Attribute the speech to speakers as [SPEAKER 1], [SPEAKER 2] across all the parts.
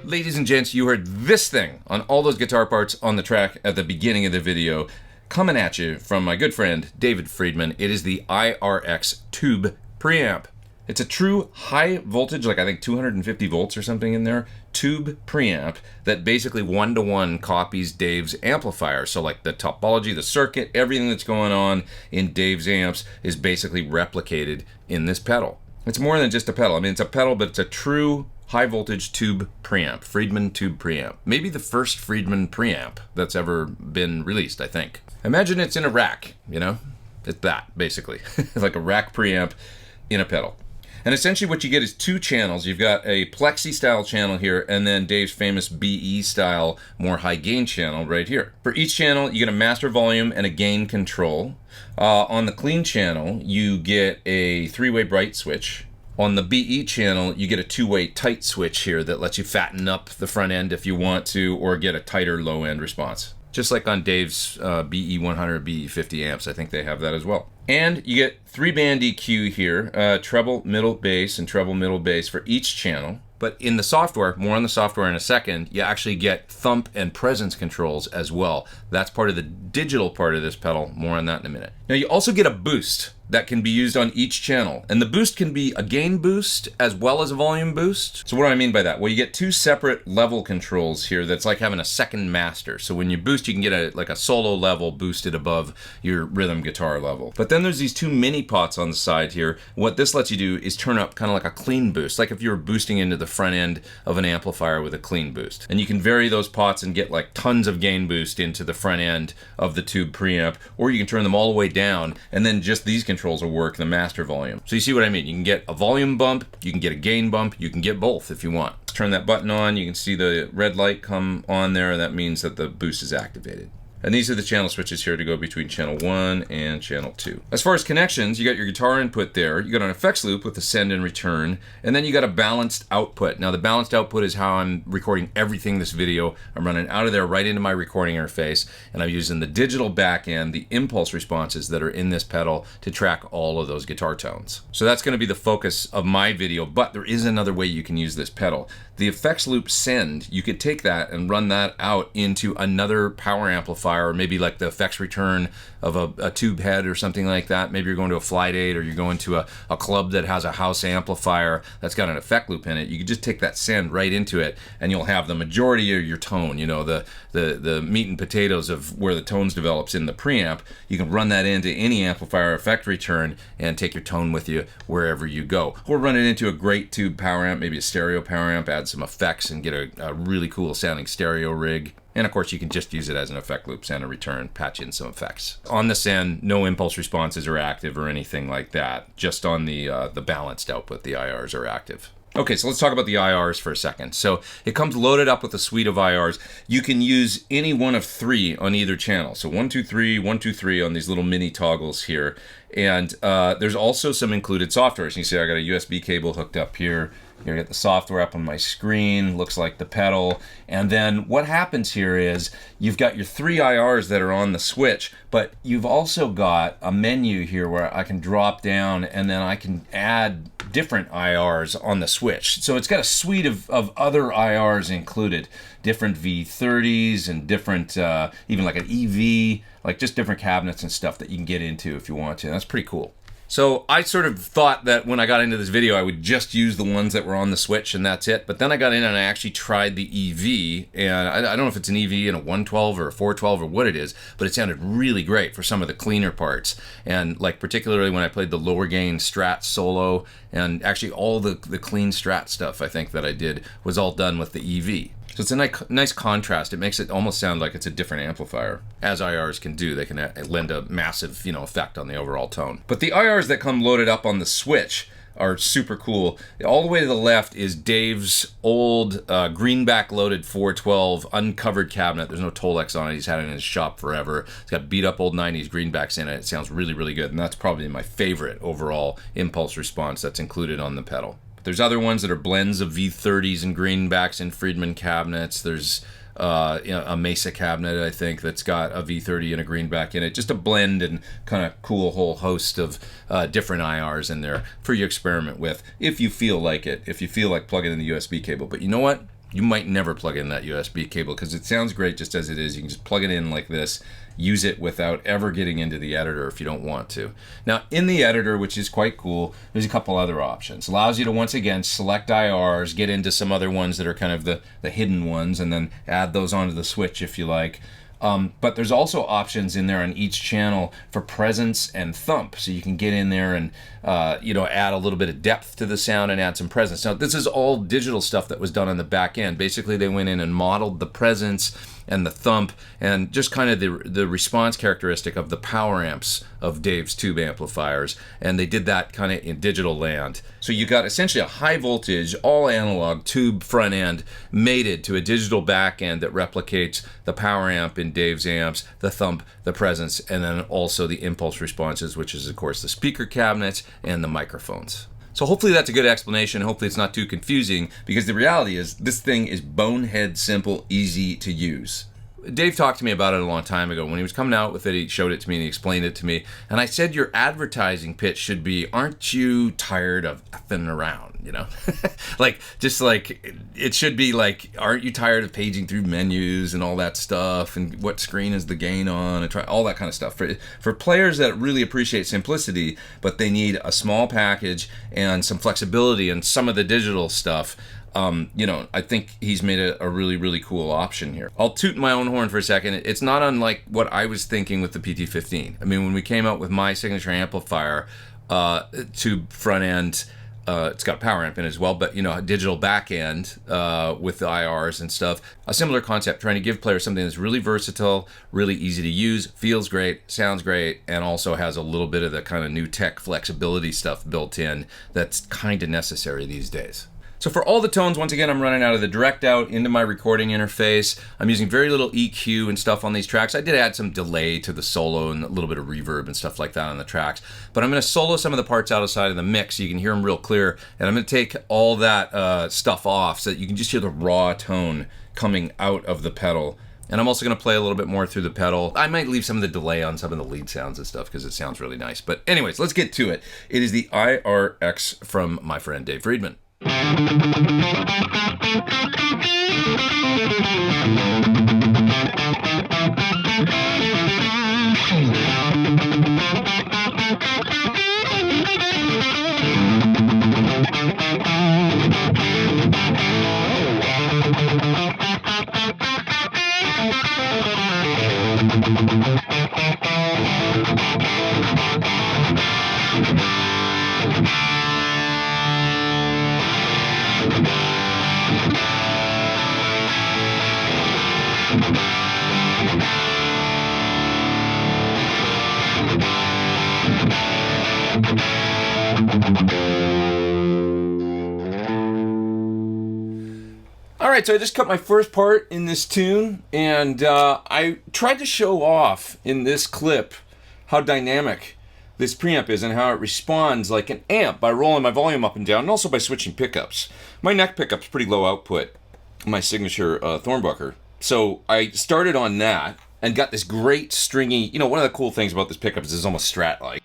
[SPEAKER 1] Ladies and gents, you heard this thing on all those guitar parts on the track at the beginning of the video, coming at you from my good friend David Friedman. It is the IRX tube preamp. It's a true high voltage, like I think 250 volts or something in there, tube preamp that basically one-to-one copies Dave's amplifier. So like the topology, the circuit, everything that's going on in Dave's amps is basically replicated in this pedal. It's more than just a pedal. I mean, it's a pedal, but it's a true high voltage tube preamp, Friedman tube preamp. Maybe the first Friedman preamp that's ever been released, I think. Imagine it's in a rack, you know? It's that, basically. Like a rack preamp in a pedal. And essentially what you get is two channels. You've got a plexi style channel here, and then Dave's famous BE style, more high gain channel right here. For each channel, you get a master volume and a gain control. On the clean channel, you get a three-way bright switch. On the BE channel, you get a two-way tight switch here that lets you fatten up the front end if you want to, or get a tighter low end response. Just like on Dave's BE 100, BE 50 amps, I think they have that as well. And you get 3-band EQ here, treble, middle, bass, and treble, middle, bass for each channel. But in the software, more on the software in a second, you actually get thump and presence controls as well. That's part of the digital part of this pedal. More on that in a minute. Now you also get a boost that can be used on each channel. And the boost can be a gain boost as well as a volume boost. So what do I mean by that? Well, you get two separate level controls here that's like having a second master. So when you boost, you can get like a solo level boosted above your rhythm guitar level. But then there's these two mini pots on the side here. What this lets you do is turn up kind of like a clean boost, like if you were boosting into the front end of an amplifier with a clean boost. And you can vary those pots and get like tons of gain boost into the front end of the tube preamp, or you can turn them all the way down, and then just these controls will work the master volume. So you see what I mean? You can get a volume bump, you can get a gain bump, you can get both if you want. Turn that button on, you can see the red light come on there, and that means that the boost is activated. And these are the channel switches here to go between channel 1 and channel 2. As far as connections, you got your guitar input there, you got an effects loop with the send and return, and then you got a balanced output. Now the balanced output is how I'm recording everything this video. I'm running out of there right into my recording interface, and I'm using the digital back end, the impulse responses that are in this pedal to track all of those guitar tones. So that's going to be the focus of my video, but there is another way you can use this pedal. The effects loop send, you could take that and run that out into another power amplifier, or maybe like the effects return of a tube head or something like that. Maybe you're going to a fly date, or you're going to a club that has a house amplifier that's got an effect loop in it. You could just take that send right into it, and you'll have the majority of your tone, you know, the meat and potatoes of where the tones develops in the preamp. You can run that into any amplifier effect return and take your tone with you wherever you go. Or run it into a great tube power amp, maybe a stereo power amp, add some effects and get a really cool sounding stereo rig. And of course you can just use it as an effect loop, send and return, patch in some effects. On the send, no impulse responses are active or anything like that. Just on the balanced output, the IRs are active. Okay, so let's talk about the IRs for a second. So it comes loaded up with a suite of IRs. You can use any one of 3 on either channel. So 1, 2, 3, 1, 2, 3 on these little mini toggles here. And there's also some included software. So you see I got a USB cable hooked up here. You're gonna get the software up on my screen, looks like the pedal. And then what happens here is you've got your 3 IRs that are on the switch, but you've also got a menu here where I can drop down and then I can add different IRs on the switch. So it's got a suite of other IRs included, different V30s and different, even like an EV, like just different cabinets and stuff that you can get into if you want to. That's pretty cool. So I sort of thought that when I got into this video, I would just use the ones that were on the switch and that's it. But then I got in and I actually tried the EV, and I don't know if it's an EV and a 112 or a 412 or what it is, but it sounded really great for some of the cleaner parts. And like particularly when I played the lower gain Strat solo, and actually all the clean Strat stuff I think that I did was all done with the EV. So it's a nice contrast. It makes it almost sound like it's a different amplifier. As IRs can do, they can lend a massive, effect on the overall tone. But the IRs that come loaded up on the switch are super cool. All the way to the left is Dave's old greenback loaded 412 uncovered cabinet. There's no Tolex on it. He's had it in his shop forever. It's got beat up old 90s greenbacks in it. It sounds really, really good. And that's probably my favorite overall impulse response that's included on the pedal. There's other ones that are blends of V30s and greenbacks in Friedman cabinets. There's a Mesa cabinet, I think, that's got a V30 and a greenback in it. Just a blend and kind of cool whole host of different IRs in there for you to experiment with if you feel like it, if you feel like plugging in the USB cable. But you know what? You might never plug in that USB cable because it sounds great just as it is. You can just plug it in like this, use it without ever getting into the editor if you don't want to. Now, in the editor, which is quite cool, there's a couple other options. Allows you to, once again, select IRs, get into some other ones that are kind of the hidden ones, and then add those onto the switch if you like. But there's also options in there on each channel for presence and thump, so you can get in there and add a little bit of depth to the sound and add some presence. Now this is all digital stuff that was done on the back end. Basically they went in and modeled the presence and the thump and just kind of the response characteristic of the power amps of Dave's tube amplifiers, and they did that kind of in digital land. So you got essentially a high voltage, all analog tube front end mated to a digital back end that replicates the power amp in Dave's amps, the thump, the presence, and then also the impulse responses, which is of course the speaker cabinets and the microphones. So hopefully that's a good explanation. Hopefully it's not too confusing, because the reality is this thing is bonehead simple, easy to use. Dave talked to me about it a long time ago. When he was coming out with it, he showed it to me and he explained it to me. And I said, your advertising pitch should be, aren't you tired of effing around, it should be like, aren't you tired of paging through menus and all that stuff? And what screen is the gain on? And all that kind of stuff. For players that really appreciate simplicity, but they need a small package and some flexibility and some of the digital stuff, I think he's made a really, really cool option here. I'll toot my own horn for a second. It's not unlike what I was thinking with the PT-15. I mean, when we came out with my signature amplifier, tube front end, it's got a power amp in it as well, but a digital back end with the IRs and stuff. A similar concept, trying to give players something that's really versatile, really easy to use, feels great, sounds great, and also has a little bit of the kind of new tech flexibility stuff built in that's kind of necessary these days. So for all the tones, once again, I'm running out of the direct out into my recording interface. I'm using very little EQ and stuff on these tracks. I did add some delay to the solo and a little bit of reverb and stuff like that on the tracks. But I'm going to solo some of the parts outside of the mix so you can hear them real clear. And I'm going to take all that stuff off so that you can just hear the raw tone coming out of the pedal. And I'm also going to play a little bit more through the pedal. I might leave some of the delay on some of the lead sounds and stuff because it sounds really nice. But anyways, let's get to it. It is the IRX from my friend Dave Friedman. Alright, so I just cut my first part in this tune, and I tried to show off in this clip how dynamic this preamp is and how it responds like an amp by rolling my volume up and down, and also by switching pickups. My neck pickup's pretty low output, my signature Thornbucker. So I started on that and got this great stringy, you know, one of the cool things about this pickup is it's almost Strat-like.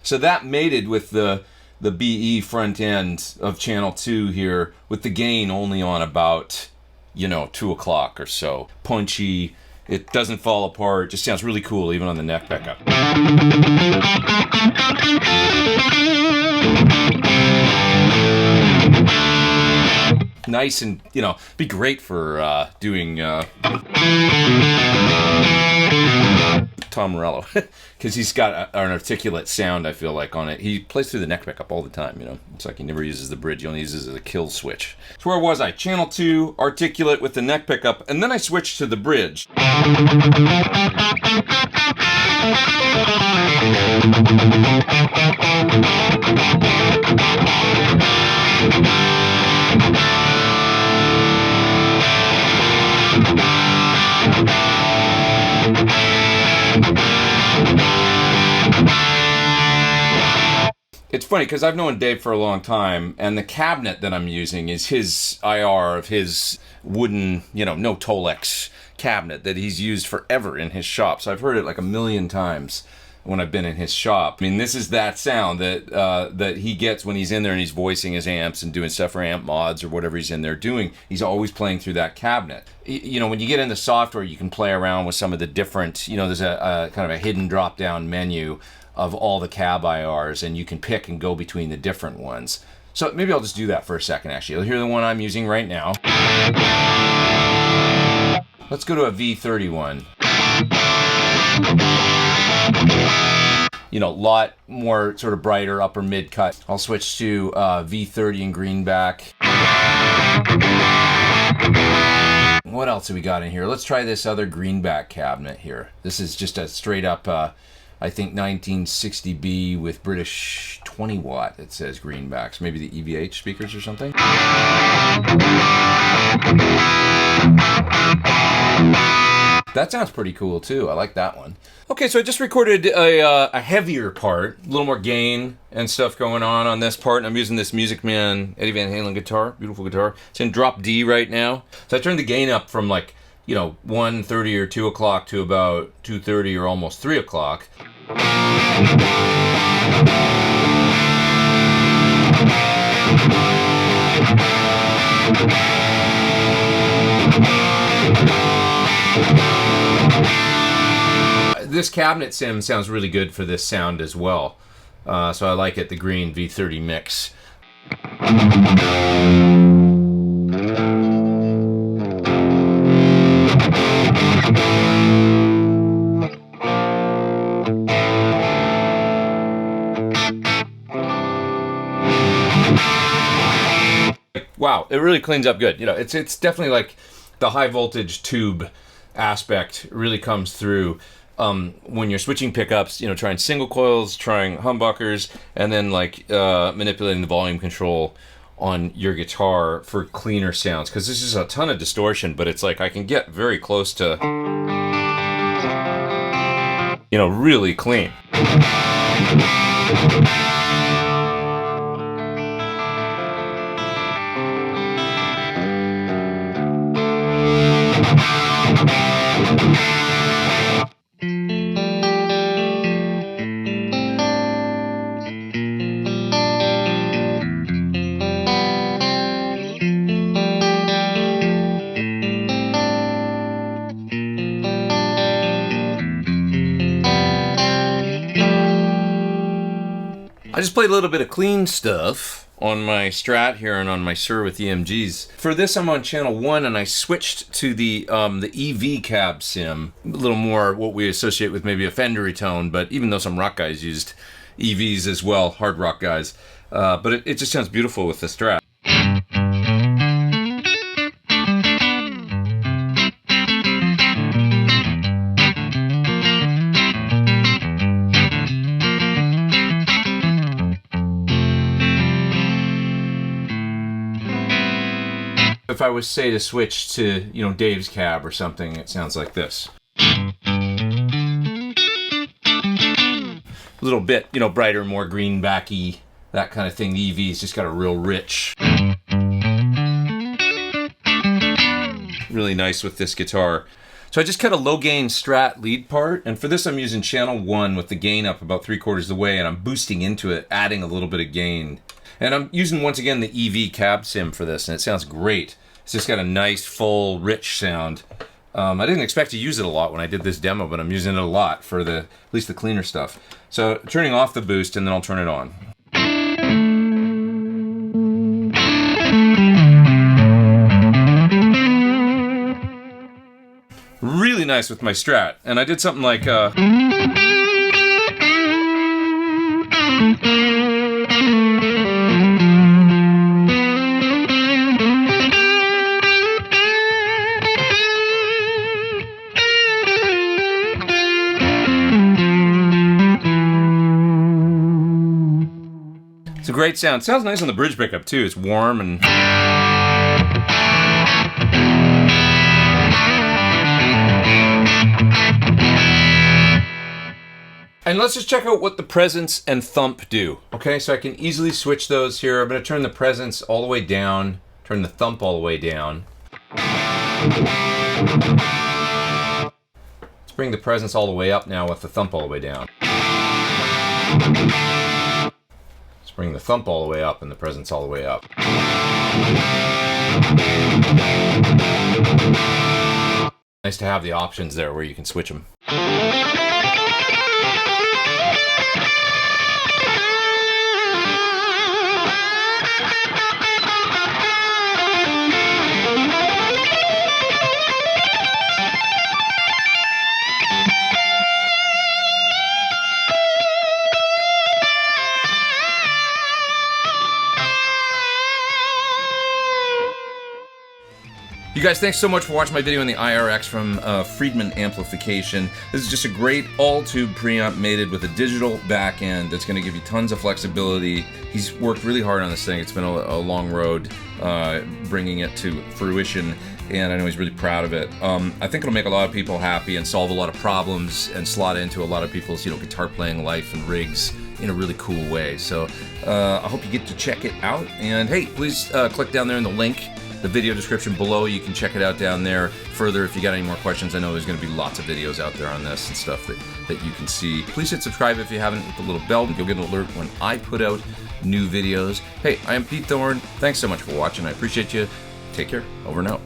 [SPEAKER 1] So that mated with the BE front end of channel 2 here, with the gain only on about, you know, 2 o'clock or so. Punchy, it doesn't fall apart, just sounds really cool even on the neck pickup. Nice, and, you know, be great for doing Tom Morello, because he's got an articulate sound, I feel like, on it. He plays through the neck pickup all the time, you know. It's like he never uses the bridge, he only uses the kill switch. So where was I? Channel 2, articulate with the neck pickup, and then I switched to the bridge. It's funny because I've known Dave for a long time, and the cabinet that I'm using is his IR of his wooden, you know, no Tolex cabinet that he's used forever in his shop. So I've heard it like a million times when I've been in his shop. I mean, this is that sound that that he gets when he's in there and he's voicing his amps and doing stuff for amp mods or whatever he's in there doing. He's always playing through that cabinet. You know, when you get into software, you can play around with some of the different, you know, there's a kind of a hidden drop-down menu of all the cab IRs, and you can pick and go between the different ones. So maybe I'll just do that for a second, actually. You'll hear the one I'm using right now. Let's go to a V31. You know, a lot more sort of brighter upper mid cut. I'll switch to V30 in greenback. What else have we got in here? Let's try this other greenback cabinet here. This is just a straight up, I think 1960B with British 20 watt, it says greenbacks. Maybe the EVH speakers or something. That sounds pretty cool too. I like that one. Okay, so I just recorded a heavier part, a little more gain and stuff going on this part, and I'm using this Music Man Eddie Van Halen guitar, beautiful guitar. It's in drop D right now. So I turned the gain up from like, you know, 1:30 or 2 o'clock to about 2:30 or almost 3 o'clock. This cabinet sim sounds really good for this sound as well. So I like it, the green V30 mix. Wow, it really cleans up good. You know, it's definitely like the high voltage tube aspect really comes through when you're switching pickups, you know, trying single coils, trying humbuckers, and then like manipulating the volume control on your guitar for cleaner sounds. Because this is a ton of distortion, but it's like I can get very close to, you know, really clean. I just played a little bit of clean stuff on my Strat here and on my Sur with EMGs. For this, I'm on channel 1, and I switched to the EV cab sim. A little more what we associate with maybe a Fendery tone, but even though some rock guys used EVs as well, hard rock guys. But it just sounds beautiful with the Strat. if I was, say, to switch to, you know, Dave's cab or something, it sounds like this. A little bit, you know, brighter, more greenbacky, that kind of thing. The EV's just got a real rich. Really nice with this guitar. So I just cut a low gain Strat lead part, and for this I'm using channel 1 with the gain up about 3/4 of the way, and I'm boosting into it, adding a little bit of gain. And I'm using, once again, the EV cab sim for this, and it sounds great. It's just got a nice, full, rich sound. I didn't expect to use it a lot when I did this demo, but I'm using it a lot for at least the cleaner stuff. So turning off the boost, and then I'll turn it on. Really nice with my Strat, and I did something like it's a great sound. It sounds nice on the bridge pickup too. It's warm and let's just check out what the presence and thump do. Okay, so I can easily switch those here. I'm going to turn the presence all the way down, turn the thump all the way down. Let's bring the presence all the way up now with the thump all the way down. Let's bring the thump all the way up and the presence all the way up. Nice to have the options there where you can switch them. You guys, thanks so much for watching my video on the IRX from Friedman Amplification. This is just a great all-tube preamp mated with a digital back end that's going to give you tons of flexibility. He's worked really hard on this thing. It's been a long road bringing it to fruition, and I know he's really proud of it. I think it'll make a lot of people happy and solve a lot of problems and slot into a lot of people's, you know, guitar playing life and rigs in a really cool way. So I hope you get to check it out, and hey, please click down there in the link, the video description below. You can check it out down there further if you got any more questions. I know there's going to be lots of videos out there on this and stuff that you can see. Please hit subscribe if you haven't, hit the little bell, and you'll get an alert when I put out new videos. Hey, I am Pete Thorne. Thanks so much for watching. I appreciate you. Take care. Over and out.